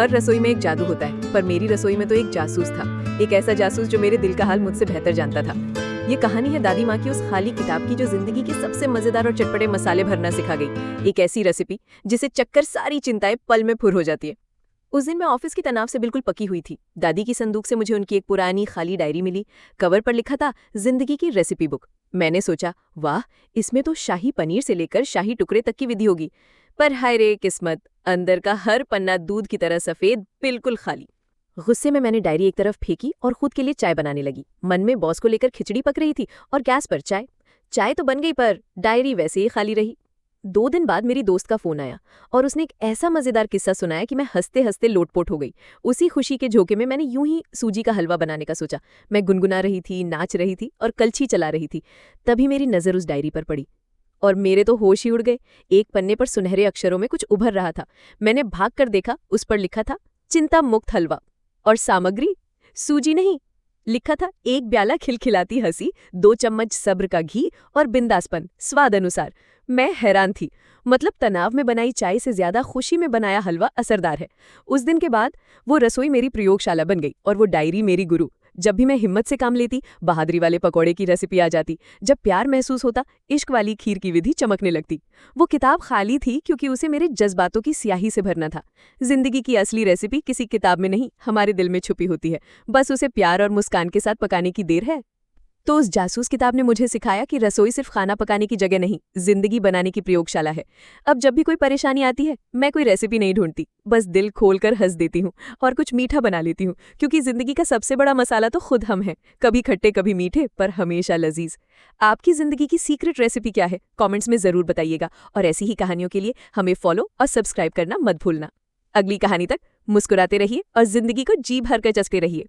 हर रसोई में एक जादू होता है, पर मेरी रसोई में तो एक जासूस था। एक ऐसा जासूस जो मेरे दिल का हाल मुझसे बेहतर जानता था। ये कहानी है दादी माँ की उस खाली किताब की जो जिंदगी के सबसे मजेदार और चटपटे मसाले भरना सिखा गई। एक ऐसी रेसिपी जिसे चक्कर सारी चिंताएं पल में फुर हो जाती है। उस दिन मैं ऑफिस की तनाव से बिल्कुल पकी हुई थी। दादी की संदूक से मुझे उनकी एक पुरानी खाली डायरी मिली। कवर पर लिखा था जिंदगी की रेसिपी बुक। मैंने सोचा, वाह, इसमें तो शाही पनीर से लेकर शाही टुकड़े तक की विधि होगी। पर हाय रे किस्मत, अंदर का हर पन्ना दूध की तरह सफेद, बिल्कुल खाली। गुस्से में मैंने डायरी एक तरफ फेंकी और खुद के लिए चाय बनाने लगी। मन में बॉस को लेकर खिचड़ी पक रही थी और गैस पर चाय। चाय तो बन गई पर डायरी वैसे ही खाली रही। 2 दिन बाद मेरी दोस्त का फोन आया और उसने एक ऐसा मजेदार किस्सा सुनाया कि मैं हंसते हंसते लोटपोट हो गई। उसी खुशी के झोंके में मैंने यूं ही सूजी का हलवा बनाने का सोचा। मैं गुनगुना रही थी, नाच रही थी और कलछी चला रही थी। तभी मेरी नजर उस डायरी पर पड़ी और मेरे तो होश ही उड़ गए। एक पन्ने पर सुनहरे अक्षरों में कुछ उभर रहा था। मैंने भाग कर देखा, उस पर लिखा था चिंता मुक्त हलवा। और सामग्री सूजी नहीं, लिखा था 1 प्याला खिलखिलाती हंसी, 2 चम्मच सब्र का घी और बिंदासपन स्वाद अनुसार। मैं हैरान थी। मतलब तनाव में बनाई चाय से ज्यादा खुशी में बनाया हलवा असरदार है। उस दिन के बाद वो रसोई मेरी प्रयोगशाला बन गई और वो डायरी मेरी गुरु। जब भी मैं हिम्मत से काम लेती, बहादुरी वाले पकौड़े की रेसिपी आ जाती। जब प्यार महसूस होता, इश्क वाली खीर की विधि चमकने लगती। वो किताब खाली थी क्योंकि उसे मेरे जज्बातों की स्याही से भरना था। जिंदगी की असली रेसिपी किसी किताब में नहीं, हमारे दिल में छुपी होती है। बस उसे प्यार और मुस्कान के साथ पकाने की देर है। तो उस जासूस किताब ने मुझे सिखाया कि रसोई सिर्फ खाना पकाने की जगह नहीं, जिंदगी बनाने की प्रयोगशाला है। अब जब भी कोई परेशानी आती है, मैं कोई रेसिपी नहीं ढूंढती, बस दिल खोलकर हंस देती हूँ और कुछ मीठा बना लेती हूँ, क्योंकि जिंदगी का सबसे बड़ा मसाला तो खुद हम हैं। कभी खट्टे कभी मीठे, पर हमेशा लजीज। आपकी जिंदगी की सीक्रेट रेसिपी क्या है? कॉमेंट्स में जरूर बताइएगा। और ऐसी ही कहानियों के लिए हमें फॉलो और सब्सक्राइब करना मत भूलना। अगली कहानी तक मुस्कुराते रहिए और जिंदगी को जी भर कर चसते रहिए।